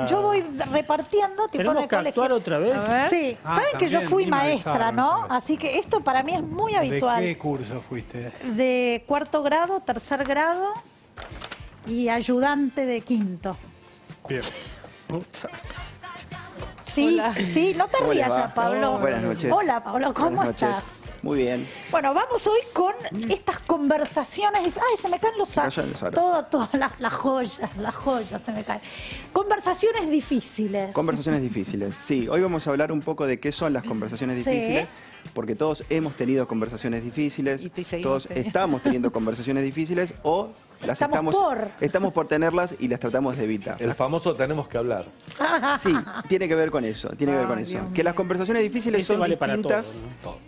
Yo voy repartiendo, tipo en el ¿Tenemos que colegio. actuar otra vez? Sí, saben que yo fui maestra, ¿no? Así que esto para mí es muy habitual. ¿De qué curso fuiste? De cuarto grado, tercer grado y ayudante de quinto. Bien. Sí, Hola. sí, no te ¿Cómo les rías va? ya, Pablo. Buenas noches. Hola, Pablo, ¿cómo Buenas noches. estás? Muy bien. Bueno, vamos hoy con estas conversaciones. Ay, se me caen los aros. callan los aros. Todas las joyas se me caen. Conversaciones difíciles. Conversaciones difíciles. Sí, hoy vamos a hablar un poco de qué son las conversaciones Sí. difíciles, porque todos hemos tenido conversaciones difíciles, Y seguimos todos teniendo. estamos teniendo conversaciones difíciles o las estamos por tenerlas y las tratamos de evitar. El famoso tenemos que hablar. Sí, tiene que ver con eso, tiene que ver con Ay, eso. Dios Que las mío. conversaciones difíciles Ese son vale para distintas. todo,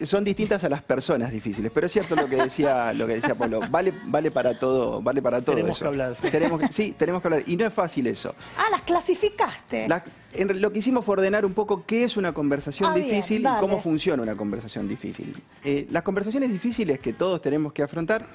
Son distintas a las personas difíciles, pero es cierto lo que decía Pablo. Vale para todo, Tenemos eso. que hablar. Sí, tenemos que hablar. Y no es fácil eso. Ah, las clasificaste. Lo que hicimos fue ordenar un poco qué es una conversación Bien, difícil y dale. cómo funciona una conversación difícil. Las conversaciones difíciles que todos tenemos que afrontar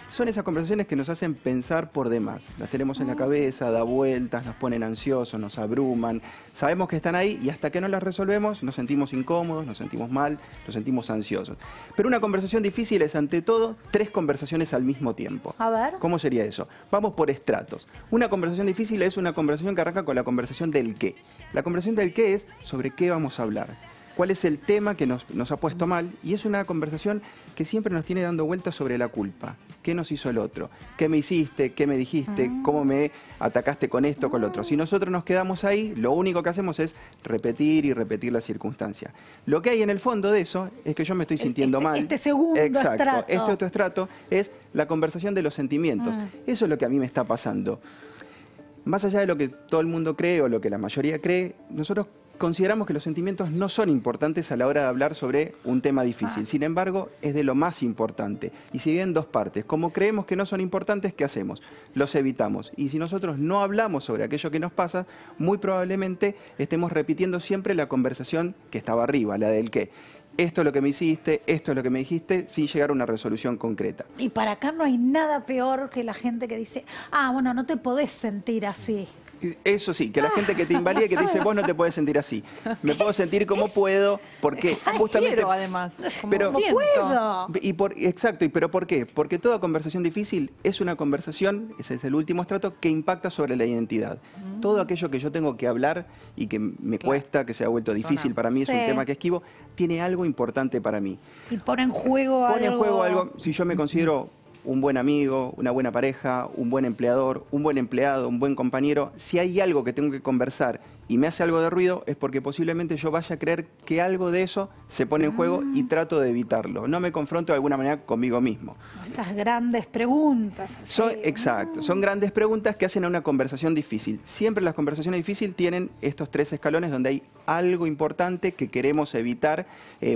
son esas conversaciones que nos hacen pensar por demás. Las tenemos en la cabeza, da vueltas, nos ponen ansiosos, nos abruman. Sabemos que están ahí y hasta que no las resolvemos nos sentimos incómodos, nos sentimos mal, nos sentimos ansiosos. Pero una conversación difícil es ante todo 3 conversaciones al mismo tiempo. A ver. ¿Cómo sería eso? Vamos por estratos. Una conversación difícil es una conversación que arranca con la conversación del qué. La conversación del qué es sobre qué vamos a hablar. ¿Cuál es el tema que nos ha puesto mal? Y es una conversación que siempre nos tiene dando vueltas sobre la culpa. ¿Qué nos hizo el otro? ¿Qué me hiciste? ¿Qué me dijiste? ¿Cómo me atacaste con esto, con lo otro? Si nosotros nos quedamos ahí, lo único que hacemos es repetir y repetir la circunstancia. Lo que hay en el fondo de eso es que yo me estoy sintiendo mal. Este segundo Exacto. estrato. Este otro estrato es la conversación de los sentimientos. Eso es lo que a mí me está pasando. Más allá de lo que todo el mundo cree o lo que la mayoría cree, nosotros consideramos que los sentimientos no son importantes a la hora de hablar sobre un tema difícil. Sin embargo, es de lo más importante. Y si bien en 2 partes, como creemos que no son importantes, ¿qué hacemos? Los evitamos. Y si nosotros no hablamos sobre aquello que nos pasa, muy probablemente estemos repitiendo siempre la conversación que estaba arriba, la del qué. Esto es lo que me hiciste, esto es lo que me dijiste, sin llegar a una resolución concreta. Y para acá no hay nada peor que la gente que dice, bueno, no te podés sentir así. Eso sí, que la gente que te invalida y que te dice, vos no te puedes sentir así. Me puedo sentir como puedo, porque justamente... Quiero, además. Como Pero- No siento. puedo. Exacto, pero ¿por qué? Porque toda conversación difícil es una conversación, ese es el último estrato, que impacta sobre la identidad. Todo aquello que yo tengo que hablar y que me cuesta, que se ha vuelto difícil para mí, es un Sí. tema que esquivo, tiene algo importante para mí. Y pone en juego algo. Pone en juego algo, si yo me considero un buen amigo, una buena pareja, un buen empleador, un buen empleado, un buen compañero, si hay algo que tengo que conversar y me hace algo de ruido, es porque posiblemente yo vaya a creer que algo de eso se pone en juego y trato de evitarlo. No me confronto de alguna manera conmigo mismo. Estas grandes preguntas. así. Exacto, son grandes preguntas que hacen a una conversación difícil. Siempre las conversaciones difíciles tienen estos 3 escalones donde hay algo importante que queremos evitar,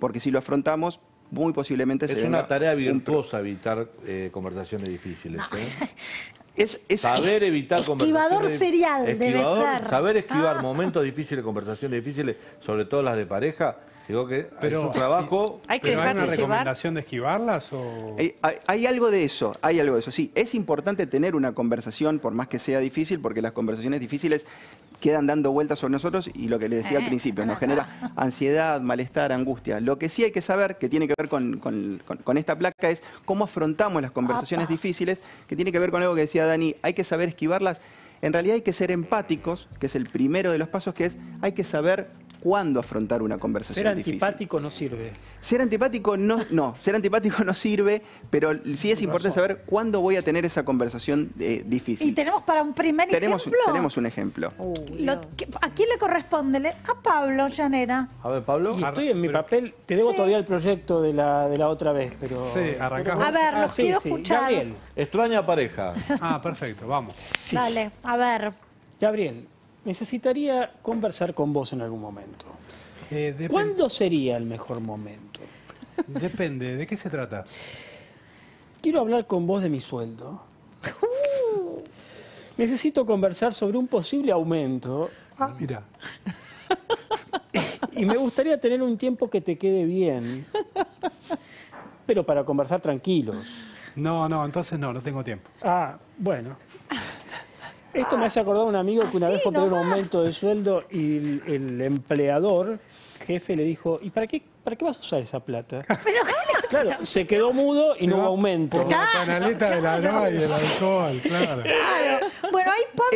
porque si lo afrontamos, muy posiblemente se Es venga una tarea un virtuosa evitar conversaciones difíciles. Es- Saber evitar Esquivador conversaciones serial debe ser. Saber esquivar momentos difíciles, conversaciones difíciles, sobre todo las de pareja. Digo que Pero- es un trabajo. Hay que ¿Pero hay una dejarse llevar. recomendación de esquivarlas o...? Hay algo de eso, sí. Es importante tener una conversación, por más que sea difícil, porque las conversaciones difíciles quedan dando vueltas sobre nosotros y lo que les decía al principio, nos genera ansiedad, malestar, angustia. Lo que sí hay que saber, que tiene que ver con esta placa, es cómo afrontamos las conversaciones difíciles, que tiene que ver con algo que decía Dani, hay que saber esquivarlas. En realidad hay que ser empáticos, que es el primero de los pasos, que es hay que saber cuándo afrontar una conversación Ser difícil. antipático no sirve. Ser antipático ser antipático no sirve, pero sí es importante saber cuándo voy a tener esa conversación difícil. Y tenemos para un primer ejemplo. Tenemos un ejemplo. ¿A quién le corresponde? A Pablo Llanera. A ver, Pablo. Y estoy en mi papel, te debo Sí. todavía el proyecto de la otra vez, pero... Sí, arrancamos. A ver, los quiero escuchar. Gabriel, Extraña pareja. Perfecto, vamos. Dale, a ver. Gabriel, necesitaría conversar con vos en algún momento. Depende. ¿Cuándo sería el mejor momento? Depende, ¿de qué se trata? Quiero hablar con vos de mi sueldo. Necesito conversar sobre un posible aumento Mira, y me gustaría tener un tiempo que te quede bien, pero para conversar tranquilos. no, entonces no tengo tiempo. Bueno. Esto me hace acordar a un amigo que una vez fue a pedir un aumento de sueldo y el empleador, jefe, le dijo, ¿y para qué vas a usar esa plata? Claro, se quedó mudo y no hubo aumento. Por la canaleta de la droga y del alcohol, claro. Claro. Bueno, ahí Pablo...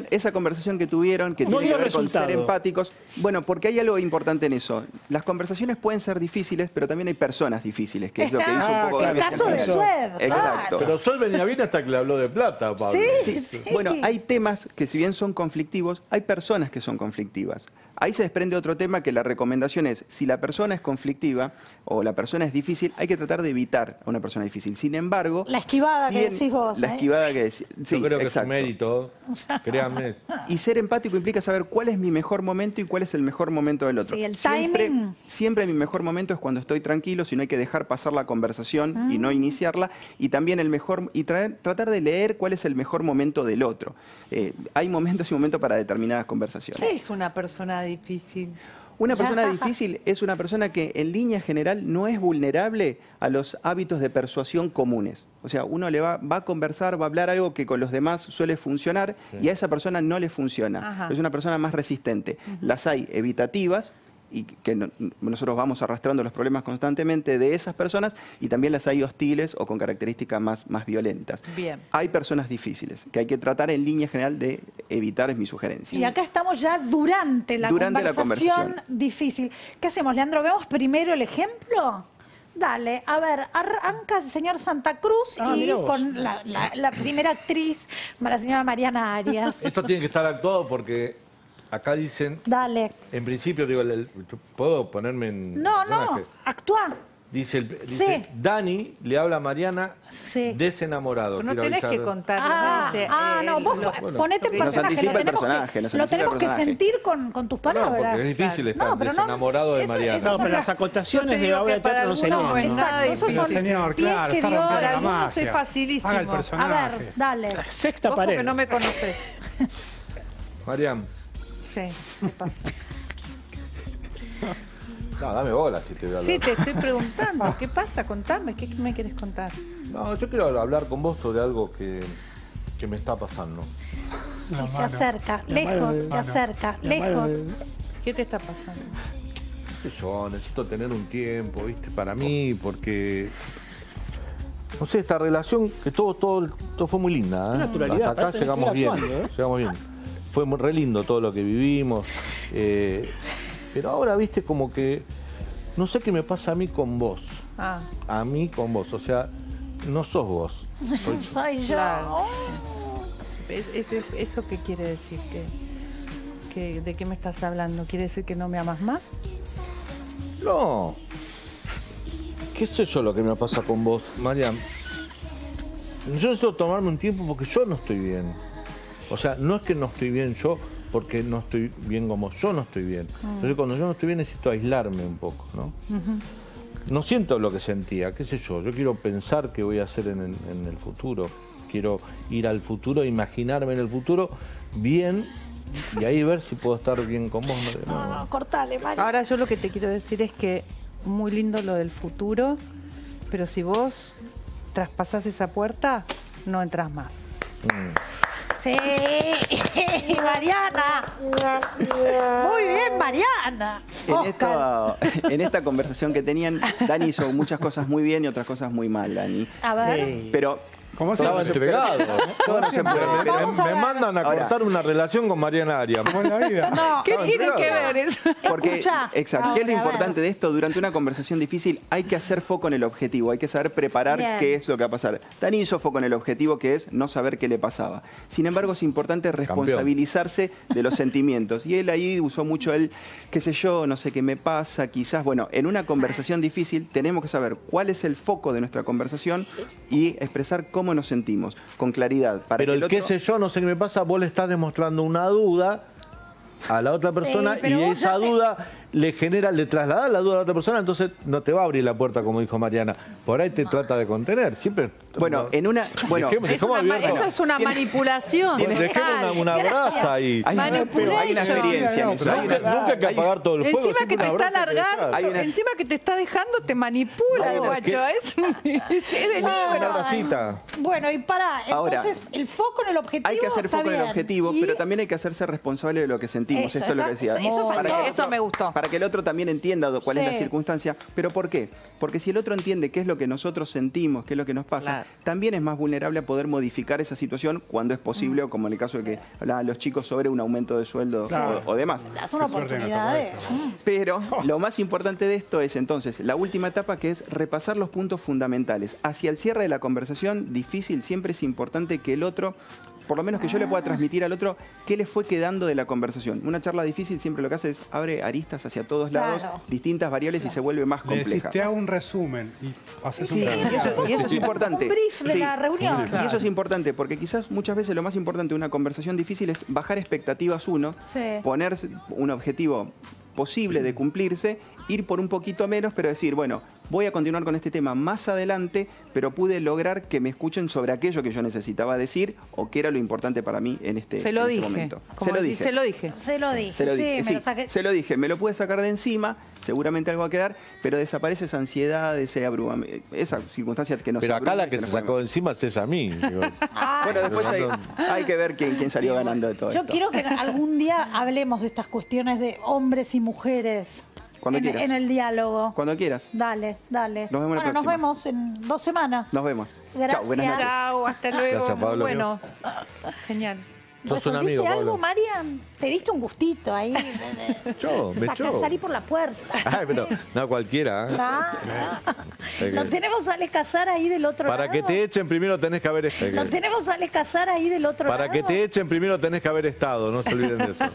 Esa conversación que tuvieron, que No tiene dio que ver con resultado. ser empáticos, bueno, porque hay algo importante en eso. Las conversaciones pueden ser difíciles, pero también hay personas difíciles, que es lo que hizo un poco El Gaby caso de Ejemplo. Sued. Exacto. Pero Sol venía bien hasta que le habló de plata, Pablo. Sí. Bueno, hay temas que si bien son conflictivos, hay personas que son conflictivas. Ahí se desprende otro tema que la recomendación es, si la persona es conflictiva o la persona es difícil, hay que tratar de evitar a una persona difícil. Sin embargo... La esquivada que decís vos. La esquivada que decís. Sí, Yo creo que exacto. es un mérito, créanme. Y ser empático implica saber cuál es mi mejor momento y cuál es el mejor momento del otro. Sí, el siempre, timing. siempre mi mejor momento es cuando estoy tranquilo, si no hay que dejar pasar la conversación y no iniciarla. Y también tratar de leer cuál es el mejor momento del otro. Hay momentos y momentos para determinadas conversaciones. ¿Qué es una persona difícil? Una persona difícil es una persona que en línea general no es vulnerable a los hábitos de persuasión comunes. O sea, uno le va a conversar, va a hablar algo que con los demás suele funcionar y a esa persona no le funciona. Ajá. Es una persona más resistente. Las hay evitativas y que nosotros vamos arrastrando los problemas constantemente de esas personas y también las hay hostiles o con características más violentas. Bien. Hay personas difíciles que hay que tratar en línea general de evitar, es mi sugerencia. Y acá estamos ya durante la conversación difícil. ¿Qué hacemos, Leandro? ¿Vemos primero el ejemplo? Dale, a ver, arranca el señor Santa Cruz y mirá vos. con la primera actriz, la señora Mariana Arias. Esto tiene que estar actuado porque acá dicen, Dale. en principio, digo, ¿puedo ponerme en No, personaje? actúa. Dice, Dani le habla a Mariana Sí. desenamorado. No Quiero tenés que avisar. contar. No, vos ponete en Nos personaje. anticipa el personaje, nos lo anticipa tenemos el que personaje. sentir con tus palabras. No, porque es difícil estar No, pero no, desenamorado de eso- Mariana. eso No, pero las acotaciones Yo te de digo obra que de para teatro no se algunos no es leen. nada Exacto, esos Pero son señor, pies claro, que está dio. rompiendo Para la algunos magia. es facilísimo. Haga el A personaje. ver, dale. Sexta Vos pared. porque no me conocés. Marian, Sí, ¿qué pasa? no, dame bola si te voy a hablar. Sí, te estoy preguntando. ¿Qué pasa? Contame, ¿qué me quieres contar? No, yo quiero hablar con vos sobre algo que me está pasando. Y se acerca, lejos, se acerca, lejos. ¿Qué te está pasando? ¿Qué sé yo? Necesito tener un tiempo, ¿viste? Para mí, porque... No sé, esta relación, que todo fue muy linda, ¿eh? Qué naturalidad, Hasta acá parece que llegamos estoy bien, actuando, ¿eh? llegamos bien. Fue re lindo todo lo que vivimos. Pero ahora, viste, como que... No sé qué me pasa a mí con vos. Ah, A mí con vos. O sea, no sos vos. Soy yo. claro. ¿Eso qué quiere decir? ¿De qué me estás hablando? ¿Quiere decir que no me amas más? No. ¿Qué sé yo lo que me pasa con vos, Mariam? Yo necesito tomarme un tiempo porque yo no estoy bien. O sea, no es que no estoy bien yo porque no estoy bien como yo no estoy bien. Entonces, cuando yo no estoy bien necesito aislarme un poco, ¿no? No siento lo que sentía, qué sé yo. Yo quiero pensar qué voy a hacer en el futuro. Quiero ir al futuro, imaginarme en el futuro bien y ahí ver si puedo estar bien con vos. No, cortale, Mario. Ahora yo lo que te quiero decir es que muy lindo lo del futuro, pero si vos traspasás esa puerta, no entras más. Sí, Mariana. Muy bien, Mariana. Oscar. En esta conversación que tenían, Dani hizo muchas cosas muy bien y otras cosas muy mal, Dani. A ver. Sí. Pero ¿Cómo se Estaba llama? entregado. todo no se puede. pero- Vamos a Me ver. mandan a Ahora. cortar una relación con Mariana Arias. ¿Cómo es la vida? No, ¿Qué tiene entregado. que ver eso? Porque, Escuchá, exacto, ¿qué es lo ahora, a ver. importante de esto? Durante una conversación difícil hay que hacer foco en el objetivo, hay que saber preparar Bien. qué es lo que va a pasar. Dani hizo foco en el objetivo, que es no saber qué le pasaba. Sin embargo, es importante responsabilizarse de los sentimientos. Y él ahí usó mucho el, qué sé yo, no sé qué me pasa, quizás. Bueno, en una conversación difícil tenemos que saber cuál es el foco de nuestra conversación y expresar cómo nos sentimos, con claridad. Para Pero que el otro- qué sé yo, no sé qué me pasa, vos le estás demostrando una duda a la otra persona pero y vos esa ya te- duda le traslada la duda a la otra persona, entonces no te va a abrir la puerta, como dijo Mariana. Por ahí te trata de contener. Siempre. Bueno, en una. Bueno, eso es una manipulación. Dejemos una brasa ahí. Pero hay una experiencia en eso. Nunca hay que apagar todo el fuego. Encima que te está alargando, encima que te está dejando, te manipula, guacho. Es una bracita. Bueno, y entonces el foco en el objetivo. Hay que hacer foco en el objetivo, pero también hay que hacerse responsable de lo que sentimos. Esto es lo que decía. Eso me gustó. Para que el otro también entienda cuál es la circunstancia. ¿Pero por qué? Porque si el otro entiende qué es lo que nosotros sentimos, qué es lo que nos pasa, también es más vulnerable a poder modificar esa situación cuando es posible, o como en el caso de que hablaban los chicos sobre un aumento de sueldo o demás. Es una oportunidad. Pero lo más importante de esto es entonces la última etapa, que es repasar los puntos fundamentales. Hacia el cierre de la conversación difícil siempre es importante que el otro, por lo menos que yo le pueda transmitir al otro qué le fue quedando de la conversación. Una charla difícil siempre lo que hace es abre aristas hacia todos lados, distintas variables y se vuelve más compleja. Te hago un resumen y haces un y eso es importante. Un brief de la reunión. Y eso es importante porque quizás muchas veces lo más importante de una conversación difícil es bajar expectativas ponerse un objetivo posible de cumplirse, ir por un poquito menos, pero decir, bueno, voy a continuar con este tema más adelante, pero pude lograr que me escuchen sobre aquello que yo necesitaba decir o que era lo importante para mí en este momento. Se lo dije. Se lo dije. Me lo pude sacar de encima, seguramente algo va a quedar, pero desaparece esa ansiedad, ese abrumamiento, esa circunstancia que nos Pero acá la que se sacó de encima es a mí. Bueno, después hay que ver quién salió ganando de todo esto. Yo quiero que algún día hablemos de estas cuestiones de hombres y mujeres. Cuando quieras. En el diálogo. Cuando quieras. Dale. Nos vemos la próxima. Nos vemos en 2 semanas. Nos vemos. Gracias. Chao, buenas noches. Chao, hasta luego. Gracias, Pablo. Bueno, genial. Sos un amigo, algo, Pablo. Marian? Te diste un gustito ahí. Salí por la puerta. Ay, pero no cualquiera. ¿No tenemos a Ale Casar ahí del otro lado? Para que te echen primero tenés que haber... ¿No tenemos a Ale Casar ahí del otro lado? Para que te echen primero tenés que haber estado, no se olviden de eso.